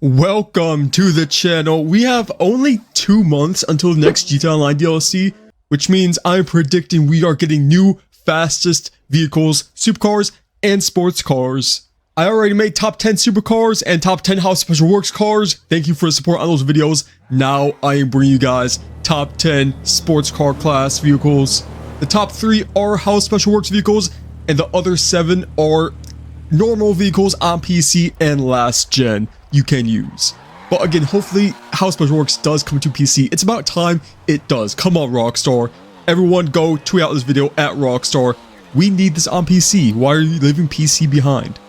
Welcome to the channel. We have only 2 months until the next GTA Online DLC, which means I'm predicting we are getting new fastest vehicles, supercars, and sports cars. I already made top 10 supercars and top 10 House Special Works cars. Thank you for the support on those videos. Now I am bringing you guys top 10 sports car class vehicles. The top 3 are House Special Works vehicles, and the other 7 are normal vehicles on PC and last gen you can use. But again, hopefully House Special Works does come to PC. It's about time it does. Come on, Rockstar. Everyone go tweet out this video at Rockstar. We need this on PC. Why are you leaving PC behind?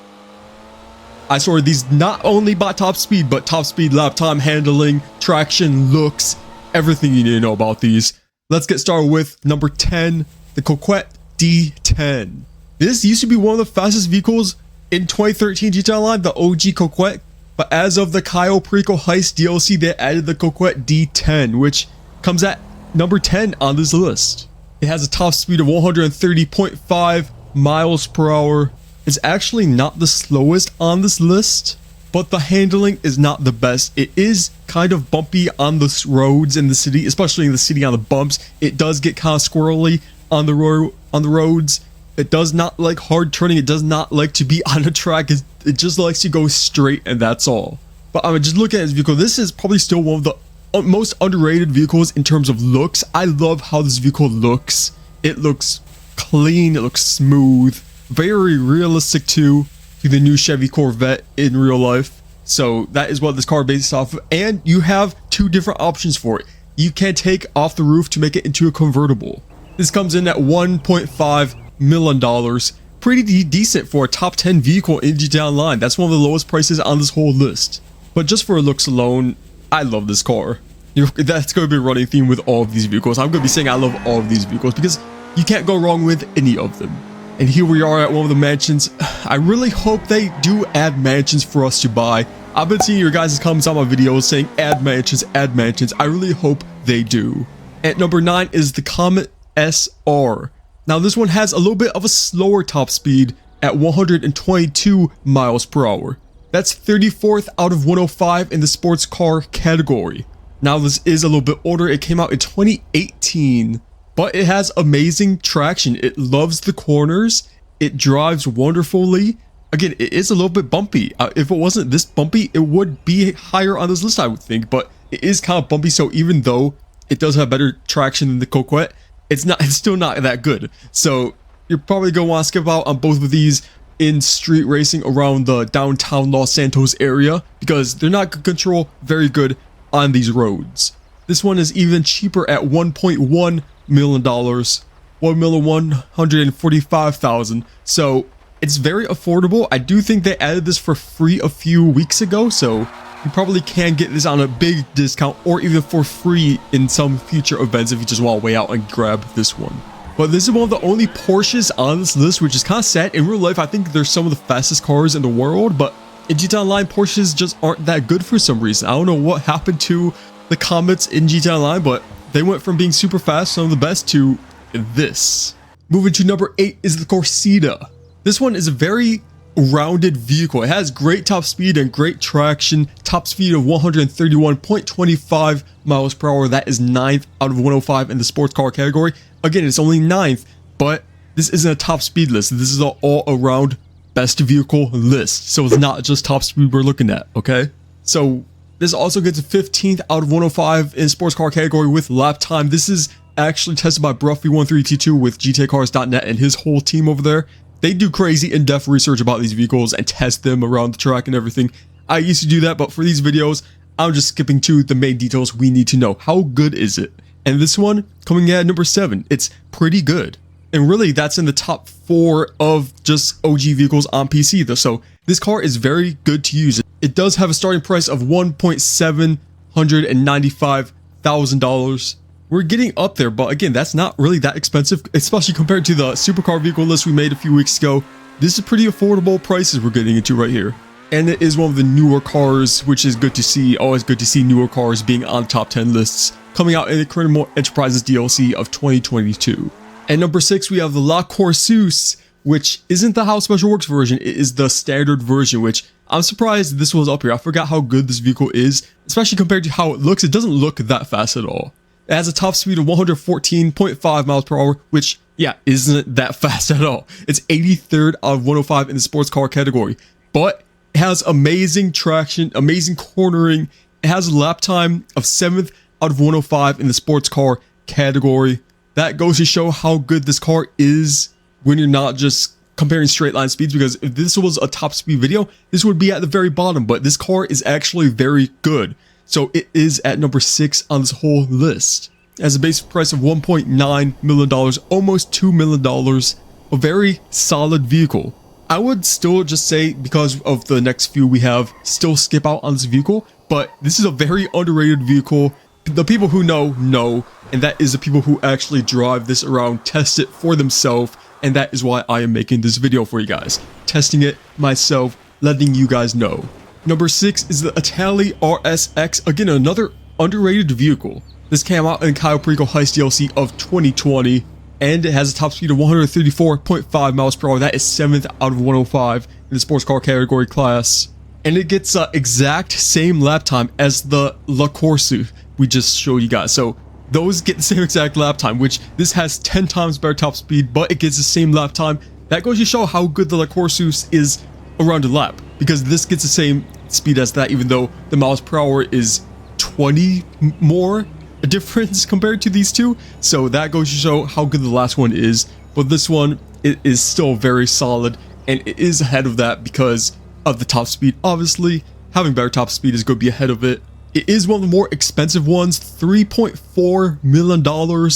I sorted these not only by top speed, but top speed, lap time, handling, traction, looks, everything you need to know about these. Let's get started with number 10, the Coquette D10. This used to be one of the fastest vehicles in 2013 GTA Online, the OG Coquette, but as of the Cayo Perico Heist DLC, they added the Coquette D10, which comes at number 10 on this list. It has a top speed of 130.5 miles per hour. It's actually not the slowest on this list, but the handling is not the best. It is kind of bumpy on the roads in the city, especially in the city on the bumps. It does get kind of squirrely on the roads. It does not like hard turning. It does not like to be on a track. It just likes to go straight, and that's all. But I'm just looking at this vehicle. This is probably still one of the most underrated vehicles in terms of looks. I love how this vehicle looks. It looks clean. It looks smooth. Very realistic to the new Chevy Corvette in real life. So that is what this car is based off of. And you have 2 different options for it. You can take off the roof to make it into a convertible. This comes in at $1.5 million. Pretty decent for a top 10 vehicle in GTA Online. That's one of the lowest prices on this whole list. But just for looks alone, I love this car. That's going to be a running theme with all of these vehicles. I'm going to be saying I love all of these vehicles because you can't go wrong with any of them. And here we are at one of the mansions. I really hope they do add mansions for us to buy. I've been seeing your guys' comments on my videos saying add mansions, add mansions. I really hope they do. At number 9 is the Comet SR. Now this one has a little bit of a slower top speed at 122 miles per hour. That's 34th out of 105 in the sports car category. Now this is a little bit older. It came out in 2018. But it has amazing traction. It loves the corners. It drives wonderfully. Again, it is a little bit bumpy. If it wasn't this bumpy, it would be higher on this list, I would think. But it is kind of bumpy, so even though it does have better traction than the Coquette, it's still not that good. So you're probably going to want to skip out on both of these in street racing around the downtown Los Santos area because they're not going to control very good on these roads. This one is even cheaper at $1.1 million, $1,145,000. So it's very affordable. I do think they added this for free a few weeks ago, so you probably can get this on a big discount or even for free in some future events if you just want to wait out and grab this one. But this is one of the only Porsches on this list, which is kind of sad. In real life, I think they're some of the fastest cars in the world, but in GTA Online, Porsches just aren't that good for some reason. I don't know what happened to the Comets in GTA Online, but they went from being super fast, some of the best, to this. Moving to number 8 is the Corsita. This one is a very rounded vehicle. It has great top speed and great traction. Top speed of 131.25 miles per hour. That is 9th out of 105 in the sports car category. Again, it's only 9th, but this isn't a top speed list. This is an all-around best vehicle list. So it's not just top speed we're looking at, okay? So this also gets a 15th out of 105 in sports car category with lap time. This is actually tested by Bruffy1322 with GTAcars.net and his whole team over there. They do crazy in-depth research about these vehicles and test them around the track and everything. I used to do that, but for these videos, I'm just skipping to the main details we need to know. How good is it? And this one, coming in at number 7, it's pretty good. And really, that's in the top 4 of just OG vehicles on PC though. So this car is very good to use. It does have a starting price of $1,795,000. We're getting up there, but again, that's not really that expensive, especially compared to the supercar vehicle list we made a few weeks ago. This is pretty affordable prices we're getting into right here. And it is one of the newer cars, which is good to see. Always good to see newer cars being on top 10 lists, coming out in the Criminal Enterprises DLC of 2022. At number 6, we have the La Courseuse which isn't the How Special Works version, it is the standard version, which I'm surprised this was up here. I forgot how good this vehicle is, especially compared to how it looks. It doesn't look that fast at all. It has a top speed of 114.5 miles per hour, which, yeah, isn't that fast at all. It's 83rd out of 105 in the sports car category, but it has amazing traction, amazing cornering. It has a lap time of 7th out of 105 in the sports car category. That goes to show how good this car is when you're not just comparing straight line speeds, because if this was a top speed video, this would be at the very bottom, but this car is actually very good. So it is at number 6 on this whole list. It has a base price of $1.9 million, almost $2 million, a very solid vehicle. I would still just say, because of the next few we have, still skip out on this vehicle, but this is a very underrated vehicle. The people who know, and that is the people who actually drive this around, test it for themselves, and that is why I am making this video for you guys. Testing it myself, letting you guys know. Number 6 is the Italy RSX, again another underrated vehicle. This came out in Caio Perico Heist DLC of 2020, and it has a top speed of 134.5 miles per hour. That is 7th out of 105 in the sports car category class. And it gets exact same lap time as the La Corsa we just showed you guys. So those get the same exact lap time, which this has 10 times better top speed, but it gets the same lap time. That goes to show how good the La Corsa is around a lap, because this gets the same speed as that, even though the miles per hour is 20 more a difference compared to these two. So that goes to show how good the last one is, but this one, it is still very solid, and it is ahead of that because of the top speed. Obviously, having better top speed is going to be ahead of it. It is one of the more expensive ones, $3.4 million.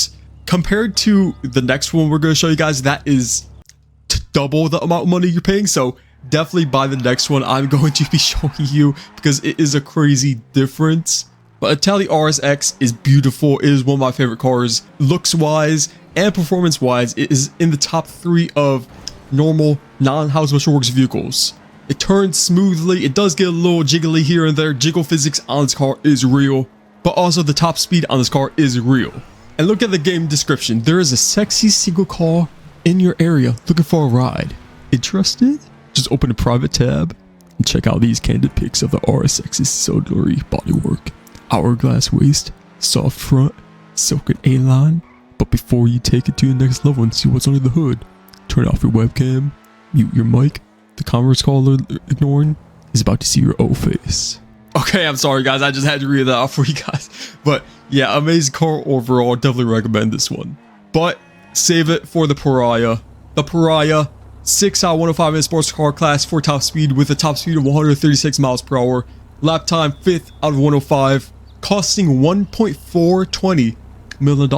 Compared to the next one we're going to show you guys, that is double the amount of money you're paying. So definitely buy the next one I'm going to be showing you, because it is a crazy difference. But Italy RSX is beautiful. It is one of my favorite cars, looks wise and performance wise. It is in the top 3 of normal non-How Special Works vehicles. It turns smoothly. It does get a little jiggly here and there. Jiggle physics on this car is real, but also the top speed on this car is real. And look at the game description. There is a sexy single car in your area looking for a ride. Interested? Just open a private tab and check out these candid pics of the RSX's silvery bodywork, hourglass waist, soft front, silken A-line. But before you take it to the next level and see what's under the hood, turn off your webcam, mute your mic. The conference caller ignoring is about to see your old face. Okay, I'm sorry guys, I just had to read that out for you guys. But yeah, amazing car overall. Definitely recommend this one. But save it for the Pariah. The Pariah, 6 out of 105 in sports car class for top speed, with a top speed of 136 miles per hour. Lap time 5th out of 105, costing $1.420 million.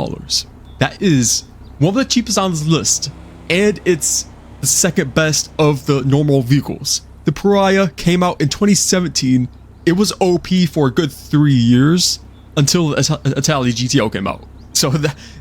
That is one of the cheapest on this list, and it's the second best of the normal vehicles. The Pariah came out in 2017. It was OP for a good 3 years until the Italy GTO came out. So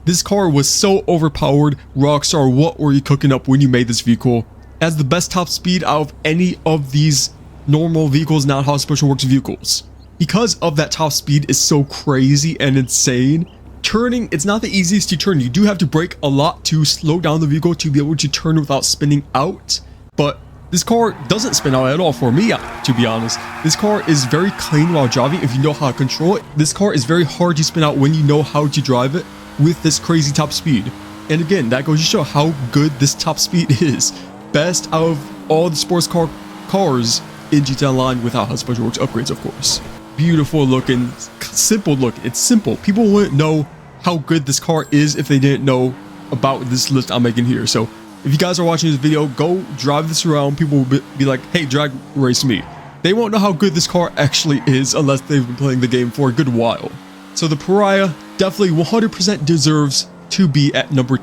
this car was so overpowered. Rockstar, what were you cooking up when you made this vehicle? It has the best top speed out of any of these normal vehicles, not How Special Works vehicles. Because of that top speed is so crazy and insane. Turning, it's not the easiest to turn. You do have to brake a lot to slow down the vehicle to be able to turn without spinning out. But this car doesn't spin out at all for me, to be honest. This car is very clean while driving if you know how to control it. This car is very hard to spin out when you know how to drive it with this crazy top speed. And again, that goes to show how good this top speed is. Best out of all the sports car cars in GTA Online without How Special Works upgrades, of course. Beautiful looking, simple look. It's simple. People wouldn't know how good this car is if they didn't know about this list I'm making here. So if you guys are watching this video, go drive this around. People will be like, hey, drag race me. They won't know how good this car actually is unless they've been playing the game for a good while. So the Pariah definitely 100% deserves to be at number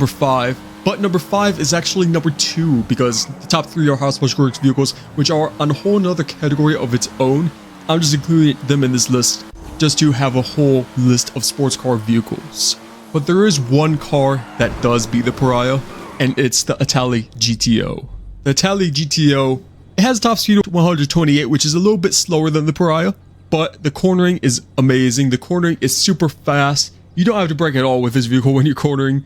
5. But number 5 is actually number 2, because the top 3 are How Special Works vehicles, which are on a whole nother category of its own. I'm just including them in this list just to have a whole list of sports car vehicles. But there is one car that does beat the Pariah, and it's the Italy GTO. The Italy GTO, it has a top speed of 128, which is a little bit slower than the Pariah, but the cornering is amazing. The cornering is super fast. You don't have to brake at all with this vehicle when you're cornering.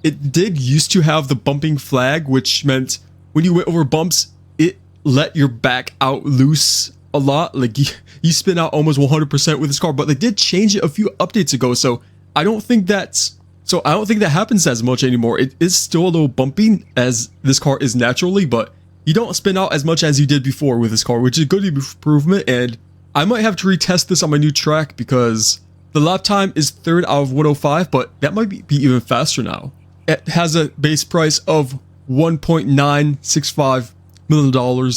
it did used to have the bumping flag, which meant when you went over bumps, it let your back out loose a lot. Like you spin out almost 100% with this car, but they did change it a few updates ago. So I don't think that happens as much anymore. It is still a little bumpy as this car is naturally, but you don't spin out as much as you did before with this car, which is a good improvement. And I might have to retest this on my new track because the lap time is 3rd out of 105, but that might be even faster now. It has a base price of $1.965 million.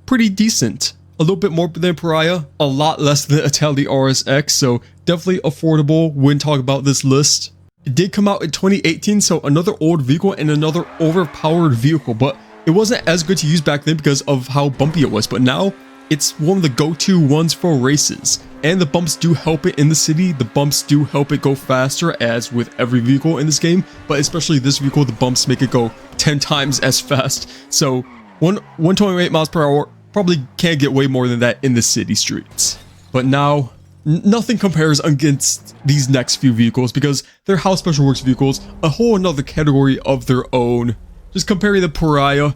Pretty decent. A little bit more than Pariah, a lot less than Italy RSX, so definitely affordable when talking about this list. It did come out in 2018, so another old vehicle and another overpowered vehicle, but it wasn't as good to use back then because of how bumpy it was, but now it's one of the go-to ones for races. And the bumps do help it in the city. The bumps do help it go faster, as with every vehicle in this game, but especially this vehicle, the bumps make it go 10 times as fast. So 128 miles per hour probably can't get way more than that in the city streets. But now, nothing compares against these next few vehicles because they're House Special Works vehicles, a whole another category of their own. Just comparing the Pariah,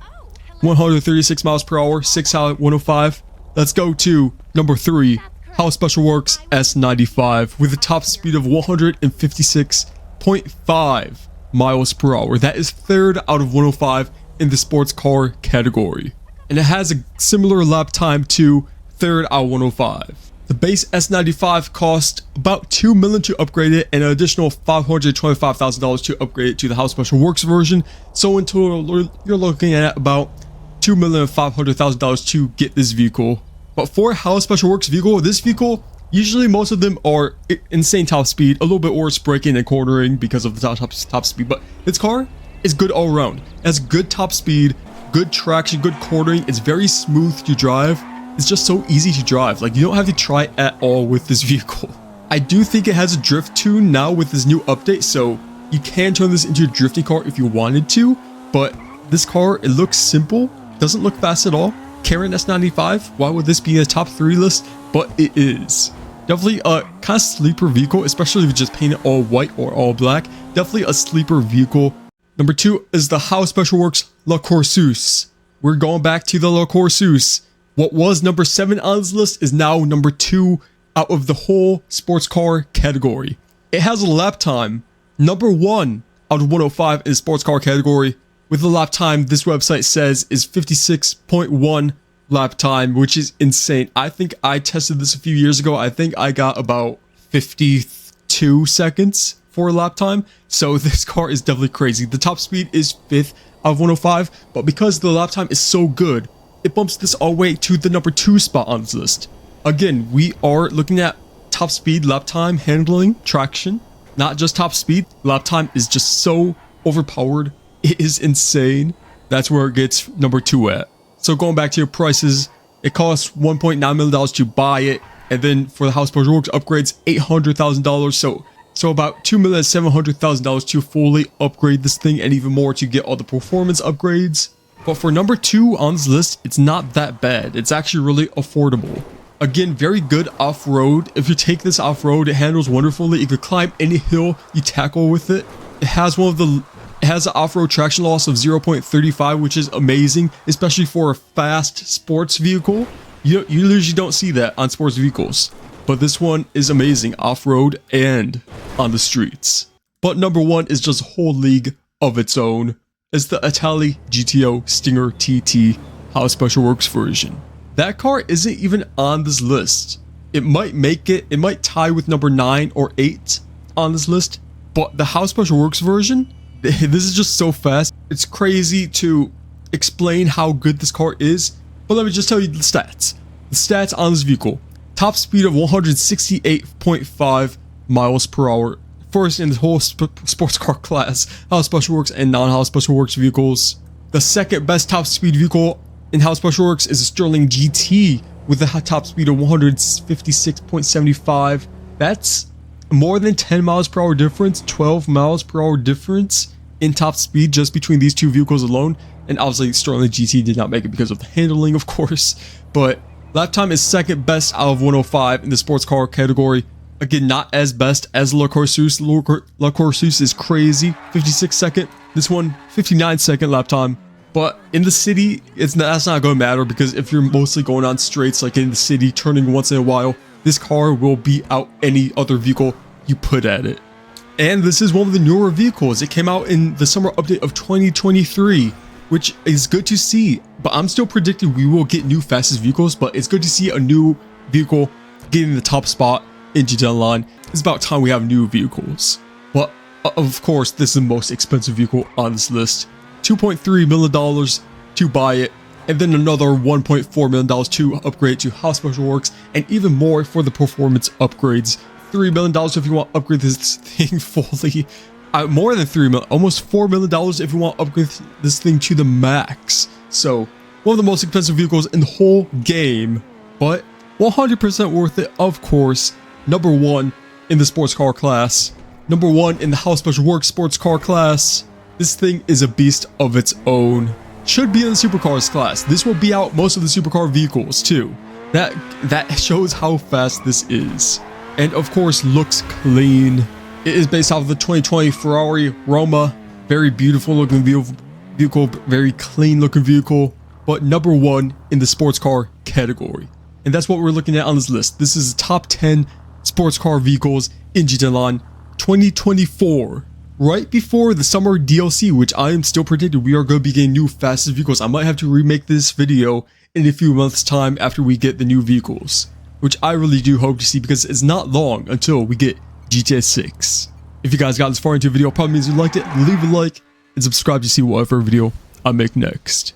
136 miles per hour, 6 out of 105. Let's go to number 3, House Special Works S95 with a top speed of 156.5 miles per hour. That is 3rd out of 105 in the sports car category. And it has a similar lap time to 3rd out of 105. The base S95 cost about $2 million to upgrade it and an additional $525,000 to upgrade it to the House Special Works version. So in total, you're looking at about $2,500,000 to get this vehicle. But for a House Special Works vehicle, this vehicle, usually most of them are insane top speed, a little bit worse braking and cornering because of the top speed, but this car is good all around. It has good top speed, good traction, good cornering. It's very smooth to drive. It's just so easy to drive. Like, you don't have to try at all with this vehicle. I do think it has a drift tune now with this new update, so you can turn this into a drifting car if you wanted to, but this car, it looks simple, doesn't look fast at all. Karin S95, why would this be in the top 3 list? But it is. Definitely a kind of sleeper vehicle, especially if you just paint it all white or all black. Definitely a sleeper vehicle. Number 2 is the House Special Works Le Coursus. We're going back to the Le Coursus. What was number 7 on this list is now number 2 out of the whole sports car category. It has a lap time, number 1 out of 105 in the sports car category, with the lap time this website says is 56.1 lap time, which is insane. I think I tested this a few years ago. I think I got about 52 seconds for lap time. So this car is definitely crazy. The top speed is 5th out of 105, but because the lap time is so good, it bumps this all the way to the number 2 spot on this list. Again, we are looking at top speed, lap time, handling, traction, not just top speed. Lap time is just so overpowered. It is insane. That's where it gets number 2 at. So going back to your prices, it costs $1.9 million to buy it, and then for the House Special Works upgrades, $800,000. So about $2,700,000 to fully upgrade this thing, and even more to get all the performance upgrades. But for number 2 on this list, it's not that bad. It's actually really affordable. Again, very good off-road. If you take this off-road, it handles wonderfully. You could climb any hill you tackle with it. It has an off-road traction loss of 0.35, which is amazing, especially for a fast sports vehicle. You usually don't see that on sports vehicles, but this one is amazing off-road and on the streets. But number 1 is just a whole league of its own. It's the Italy GTO Stinger TT House Special Works version. That car isn't even on this list. It might make it, it might tie with number 9 or 8 on this list, but the House Special Works version, this is just so fast. It's crazy to explain how good this car is, but let me just tell you the stats. The stats on this vehicle: top speed of 168.5 miles per hour. First in the whole sports car class, House Special Works and non-House Special Works vehicles. The second best top speed vehicle in House Special Works is a Sterling GT with a top speed of 156.75. That's more than 10 miles per hour difference, 12 miles per hour difference in top speed just between these two vehicles alone. And obviously Sterling GT did not make it because of the handling, of course, but lap time is second best out of 105 in the sports car category Again, not as best as La Courseuse. La Courseuse is crazy. 56-second. This one, 59-second lap time. But in the city, that's not going to matter because if you're mostly going on straights like in the city, turning once in a while, this car will beat out any other vehicle you put at it. And this is one of the newer vehicles. It came out in the summer update of 2023, which is good to see. But I'm still predicting we will get new fastest vehicles, but it's good to see a new vehicle getting the top spot in GTA Online. It's about time we have new vehicles. But of course, this is the most expensive vehicle on this list. $2.3 million to buy it, and then another $1.4 million to upgrade to How Special Works, and even more for the performance upgrades. $3 million if you want to upgrade this thing fully. More than $3 million, almost $4 million if you want to upgrade this thing to the max. So, one of the most expensive vehicles in the whole game, but 100% worth it, of course. Number 1 in the sports car class. Number 1 in the How Special Works sports car class. This thing is a beast of its own. Should be in the supercars class. This will be out most of the supercar vehicles too. That shows how fast this is. And of course looks clean. It is based off of the 2020 Ferrari Roma. Very beautiful looking vehicle, very clean looking vehicle. But number 1 in the sports car category. And that's what we're looking at on this list. This is the top 10 sports car vehicles in GTA Online 2024. Right before the summer DLC, which I am still predicting we are going to be getting new fastest vehicles. I might have to remake this video in a few months time after we get the new vehicles, which I really do hope to see because it's not long until we get GTA 6. If you guys got this far into the video, probably means you liked it. Leave a like and subscribe to see whatever video I make next.